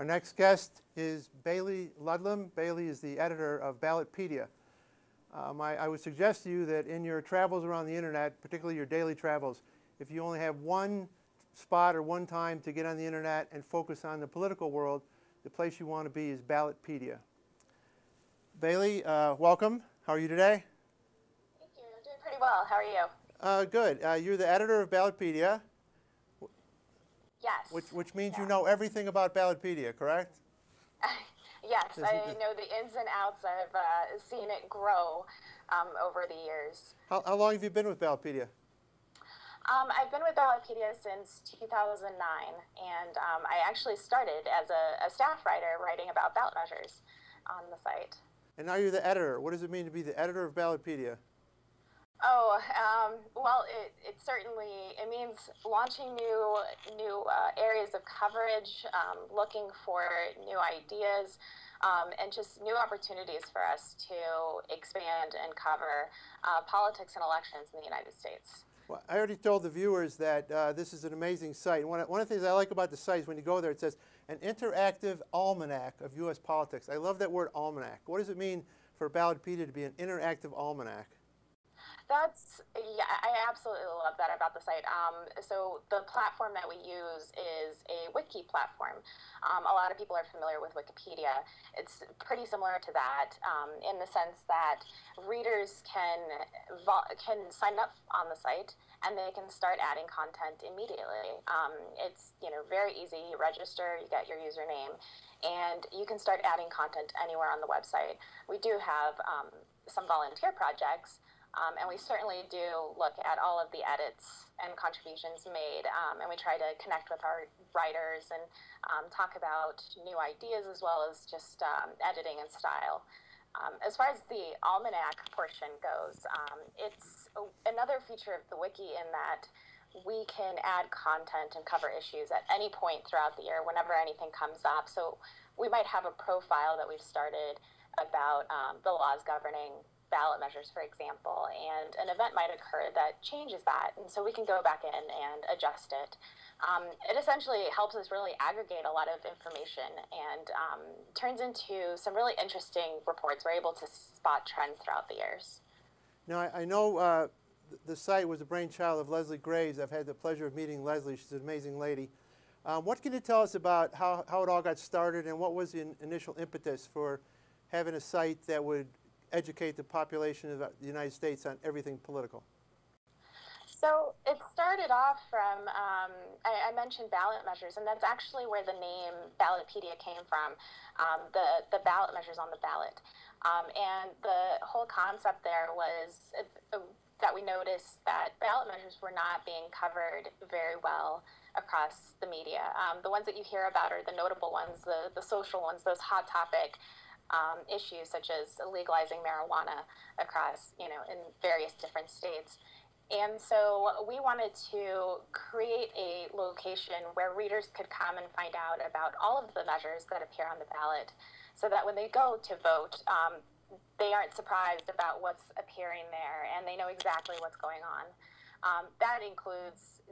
Our next guest is Bailey Ludlum. Bailey is the editor of Ballotpedia. I would suggest to you that in your travels around the internet, particularly your daily travels, if you only have one spot or one time to get on the internet and focus on the political world, the place you want to be is Ballotpedia. Bailey, welcome. How are you today? Thank you. I'm doing pretty well. How are you? Good. You're the editor of Ballotpedia. Yes. Which means you know everything about Ballotpedia, correct? Yes, I know the ins and outs. I've seen it grow over the years. How long have you been with Ballotpedia? I've been with Ballotpedia since 2009, and I actually started as a staff writer writing about ballot measures on the site. And now you're the editor. What does it mean to be the editor of Ballotpedia? Oh, well, it certainly means launching new areas of coverage, looking for new ideas, and just new opportunities for us to expand and cover politics and elections in the United States. Well, I already told the viewers that this is an amazing site. One of the things I like about the site is when you go there, it says an interactive almanac of U.S. politics. I love that word almanac. What does it mean for Ballotpedia to be an interactive almanac? Yeah, I absolutely love that about the site. So the platform that we use is a wiki platform. A lot of people are familiar with Wikipedia. It's pretty similar to that in the sense that readers can sign up on the site and they can start adding content immediately. It's very easy. You register, you get your username, and you can start adding content anywhere on the website. We do have some volunteer projects. And we certainly do look at all of the edits and contributions made, and we try to connect with our writers and talk about new ideas as well as just editing and style. As far as the almanac portion goes, it's another feature of the wiki in that we can add content and cover issues at any point throughout the year whenever anything comes up. So we might have a profile that we've started about the laws governing ballot measures, for example, and an event might occur that changes that, and so we can go back in and adjust it. It essentially helps us really aggregate a lot of information and turns into some really interesting reports. We're able to spot trends throughout the years. Now, I know the site was a brainchild of Leslie Graves. I've had the pleasure of meeting Leslie. She's an amazing lady. What can you tell us about how it all got started, and what was the initial impetus for having a site that would educate the population of the United States on everything political? So it started off from, I mentioned ballot measures, and that's actually where the name Ballotpedia came from, the ballot measures on the ballot. And the whole concept there was that we noticed that ballot measures were not being covered very well across the media. The ones that you hear about are the notable ones, the social ones, those hot topic issues such as legalizing marijuana across, in various different states. And so we wanted to create a location where readers could come and find out about all of the measures that appear on the ballot so that when they go to vote, they aren't surprised about what's appearing there and they know exactly what's going on. That includes,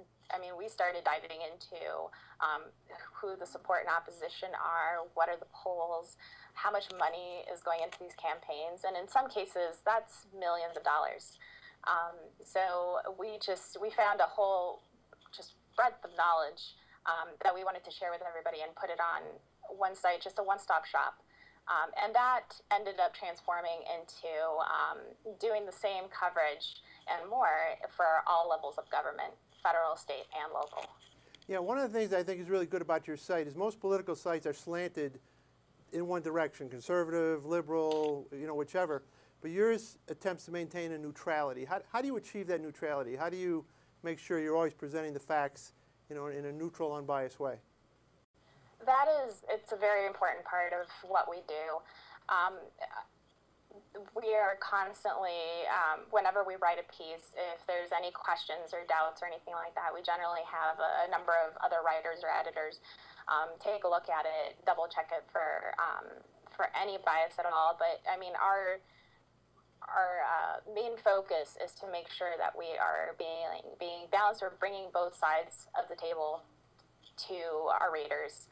we started diving into who the support and opposition are, what are the polls, how much money is going into these campaigns, and in some cases, that's millions of dollars. So we found a whole just breadth of knowledge that we wanted to share with everybody and put it on one site, just a one-stop shop. And that ended up transforming into doing the same coverage and more for all levels of government, federal, state, and local. Yeah, one of the things I think is really good about your site is most political sites are slanted in one direction, conservative, liberal, whichever. But yours attempts to maintain a neutrality. How do you achieve that neutrality? How do you make sure you're always presenting the facts, in a neutral, unbiased way? It's a very important part of what we do. We are constantly, whenever we write a piece, if there's any questions or doubts or anything like that, we generally have a number of other writers or editors take a look at it, double check it for any bias at all. But our main focus is to make sure that we are being balanced or bringing both sides of the table to our readers.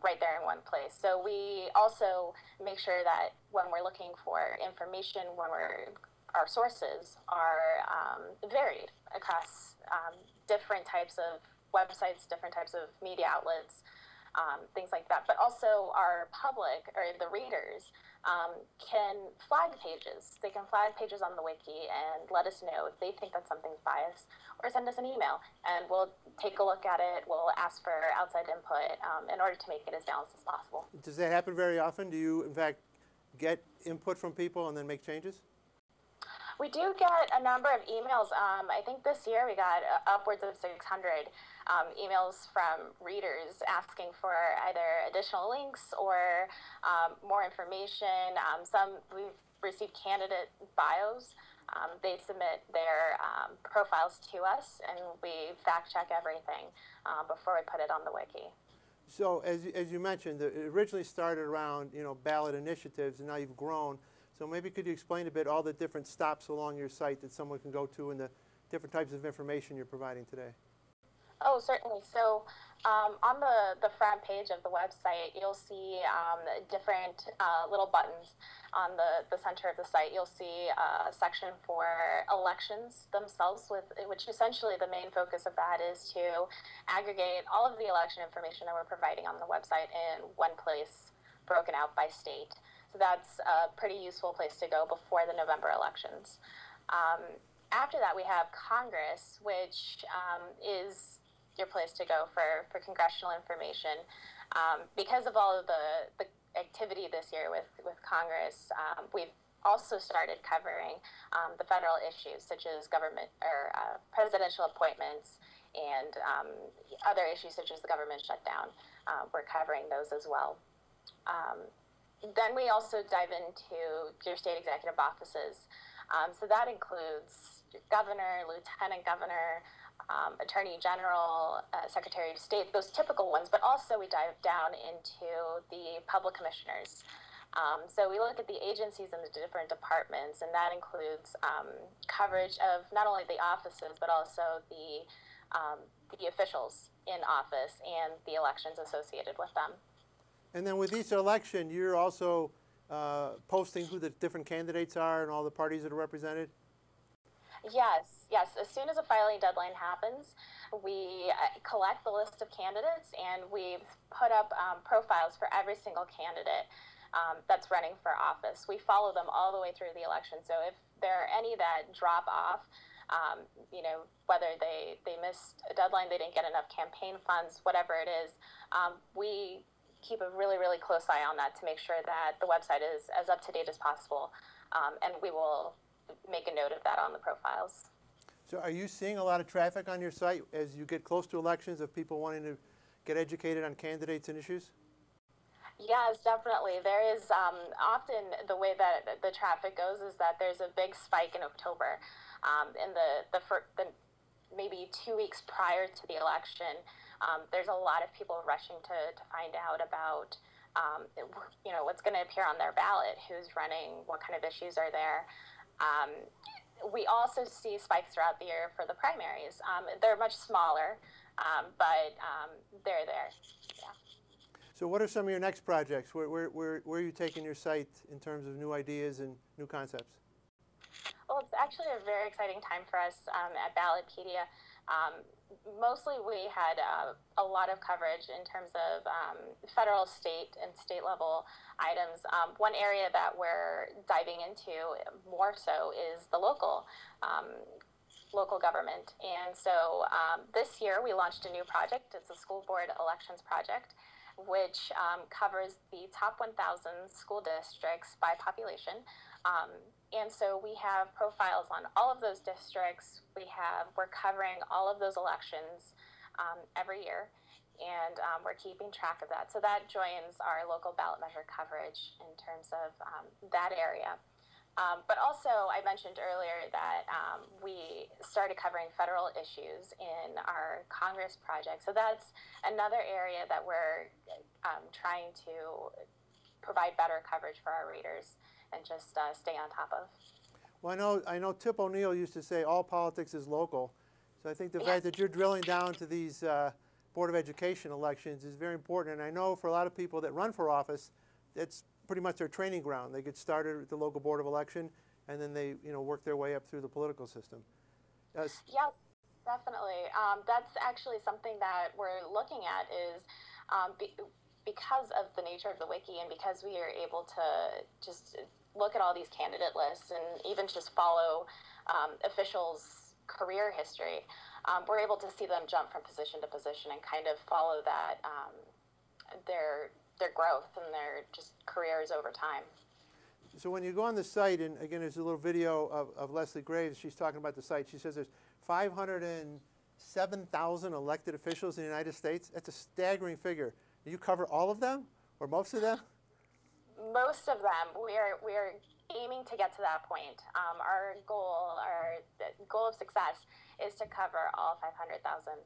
right there in one place. So we also make sure that when we're looking for information, our sources are varied across different types of websites, different types of media outlets, things like that. But also our public or the readers can flag pages. They can flag pages on the wiki and let us know if they think that something's biased, or send us an email and we'll take a look at it. We'll ask for outside input in order to make it as balanced as possible. Does that happen very often? Do you, in fact, get input from people and then make changes? We do get a number of emails. I think this year we got upwards of 600 emails from readers asking for either additional links or more information. Some we've received candidate bios. They submit their profiles to us, and we fact check everything before we put it on the wiki. So, as you mentioned, it originally started around ballot initiatives, and now you've grown. So maybe could you explain a bit all the different stops along your site that someone can go to and the different types of information you're providing today? Oh, certainly. So on the front page of the website, you'll see different little buttons on the center of the site. You'll see a section for elections themselves, which essentially the main focus of that is to aggregate all of the election information that we're providing on the website in one place, broken out by state. So that's a pretty useful place to go before the November elections. After that, we have Congress, which is your place to go for congressional information. Because of all of the activity this year with Congress, we've also started covering the federal issues such as government or presidential appointments and other issues such as the government shutdown. We're covering those as well. Then we also dive into your state executive offices. So that includes governor, lieutenant governor, attorney general, secretary of state, those typical ones, but also we dive down into the public commissioners. So we look at the agencies and the different departments, and that includes coverage of not only the offices, but also the officials in office and the elections associated with them. And then with each election, you're also posting who the different candidates are and all the parties that are represented? Yes, yes. As soon as a filing deadline happens, we collect the list of candidates and we've put up profiles for every single candidate that's running for office. We follow them all the way through the election. So if there are any that drop off, whether they missed a deadline, they didn't get enough campaign funds, whatever it is, we keep a really, really close eye on that to make sure that the website is as up to date as possible. And we will make a note of that on the profiles. So are you seeing a lot of traffic on your site as you get close to elections of people wanting to get educated on candidates and issues? Yes, definitely. There is often the way that the traffic goes is that there's a big spike in October. In the maybe 2 weeks prior to the election, there's a lot of people rushing to find out about what's going to appear on their ballot, who's running, what kind of issues are there. We also see spikes throughout the year for the primaries. They're much smaller, but they're there. Yeah. So what are some of your next projects? Where are you taking your site in terms of new ideas and new concepts? Well, it's actually a very exciting time for us at Ballotpedia. Mostly we had a lot of coverage in terms of federal, state, and state level items. One area that we're diving into more so is the local government. And so this year we launched a new project. It's a school board elections project, which covers the top 1,000 school districts by population. And so we have profiles on all of those districts. We're covering all of those elections every year, and we're keeping track of that. So that joins our local ballot measure coverage in terms of that area. But also, I mentioned earlier that we started covering federal issues in our Congress project. So that's another area that we're trying to provide better coverage for our readers and just stay on top of. Well, I know Tip O'Neill used to say all politics is local. So I think the fact that you're drilling down to these Board of Education elections is very important. And I know for a lot of people that run for office, it's pretty much their training ground. They get started at the local Board of Election, and then they work their way up through the political system. Yeah, definitely. That's actually something that we're looking at is because of the nature of the wiki and because we are able to just look at all these candidate lists and even just follow officials' career history, we're able to see them jump from position to position and kind of follow that their growth and their just careers over time. So when you go on the site, and again, there's a little video of Leslie Graves, she's talking about the site. She says there's 507,000 elected officials in the United States. That's a staggering figure. Do you cover all of them or most of them? Most of them. We're aiming to get to that point. Our goal of success is to cover all 500,000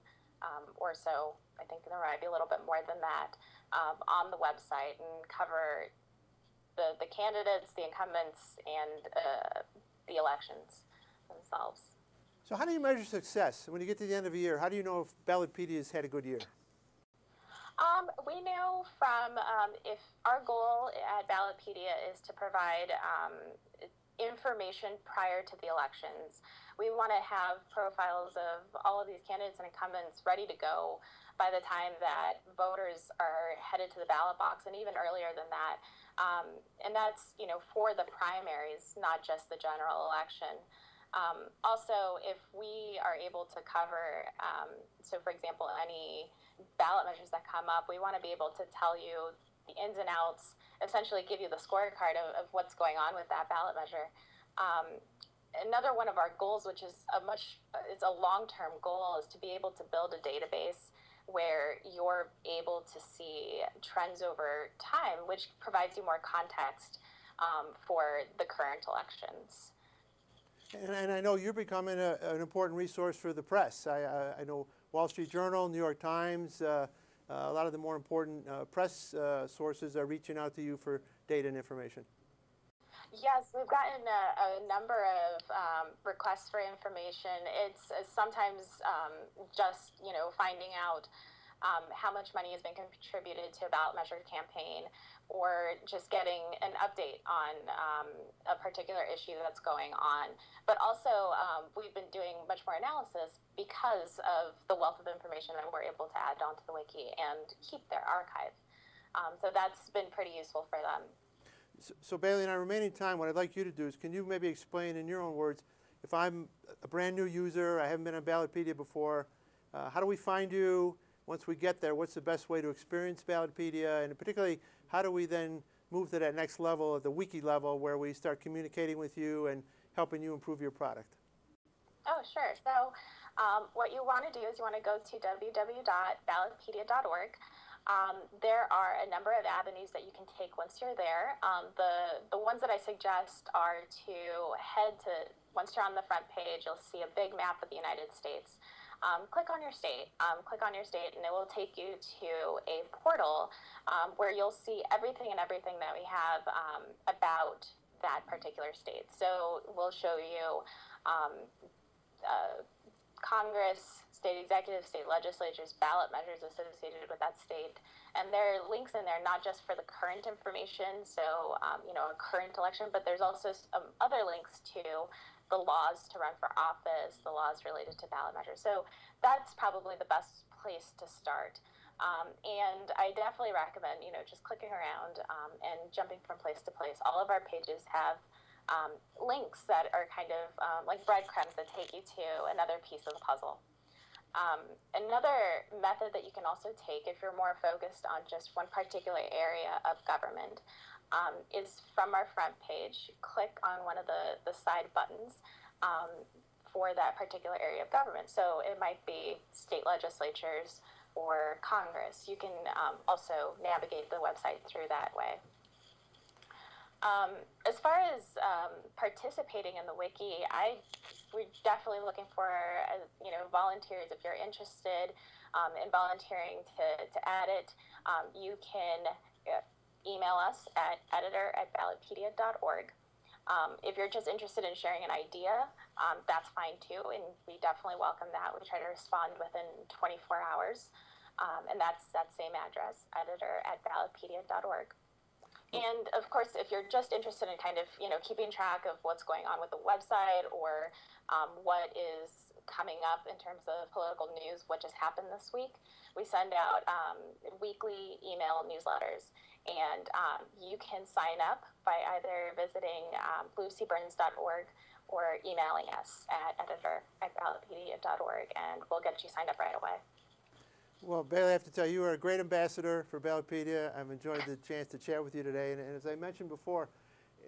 or so. I think there might be a little bit more than that on the website and cover the candidates, the incumbents, and the elections themselves. So how do you measure success? When you get to the end of the year, how do you know if Ballotpedia's had a good year? We know from if our goal at Ballotpedia is to provide information prior to the elections. We want to have profiles of all of these candidates and incumbents ready to go by the time that voters are headed to the ballot box, and even earlier than that. And that's for the primaries, not just the general election. Also, if we are able to cover, so for example, any ballot measures that come up, we want to be able to tell you the ins and outs, essentially give you the scorecard of what's going on with that ballot measure. Another one of our goals, which is it's a long-term goal, is to be able to build a database where you're able to see trends over time, which provides you more context for the current elections. And I know you're becoming an important resource for the press. I know Wall Street Journal, New York Times, a lot of the more important press sources are reaching out to you for data and information. Yes, we've gotten a number of requests for information. It's sometimes just finding out how much money has been contributed to a ballot measure campaign, or just getting an update on a particular issue that's going on. But also, we've been doing much more analysis because of the wealth of information that we're able to add onto the wiki and keep their archive. So that's been pretty useful for them. So Bailey, in our remaining time, what I'd like you to do is, can you maybe explain in your own words, if I'm a brand new user, I haven't been on Ballotpedia before, how do we find you? Once we get there, what's the best way to experience Ballotpedia? And particularly, how do we then move to that next level, at the wiki level, where we start communicating with you and helping you improve your product? Oh, sure. So what you want to do is you want to go to www.ballotpedia.org. There are a number of avenues that you can take once you're there. The ones that I suggest are to head to, once you're on the front page, you'll see a big map of the United States. Click on your state, and it will take you to a portal where you'll see everything that we have about that particular state. So we'll show you Congress, state executives, state legislatures, ballot measures associated with that state. And there are links in there not just for the current information, so a current election, but there's also some other links to the laws to run for office, the laws related to ballot measures. So that's probably the best place to start. And I definitely recommend, just clicking around and jumping from place to place. All of our pages have links that are kind of like breadcrumbs that take you to another piece of the puzzle. Another method that you can also take if you're more focused on just one particular area of government is from our front page, click on one of the side buttons for that particular area of government. So it might be state legislatures or Congress. You can also navigate the website through that way. As far as participating in the wiki, we're definitely looking for volunteers. If you're interested in volunteering to add it, you can email us at editor@ballotpedia.org. If you're just interested in sharing an idea, that's fine too, and we definitely welcome that. We try to respond within 24 hours. And that's that same address, editor@ballotpedia.org. And of course, if you're just interested in kind of, keeping track of what's going on with the website or what is coming up in terms of political news, what just happened this week, we send out weekly email newsletters. And you can sign up by either visiting lucyburns.org or emailing us at editor@ballotpedia.org, and we'll get you signed up right away. Well, Bailey, I have to tell you, you are a great ambassador for Ballotpedia. I've enjoyed the chance to chat with you today. And as I mentioned before,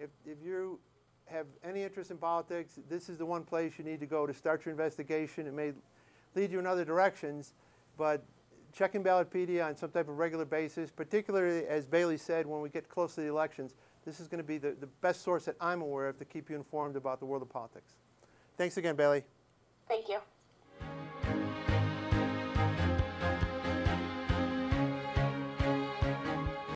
if you have any interest in politics, this is the one place you need to go to start your investigation. It may lead you in other directions, but checking Ballotpedia on some type of regular basis, particularly, as Bailey said, when we get close to the elections, this is going to be the best source that I'm aware of to keep you informed about the world of politics. Thanks again, Bailey. Thank you.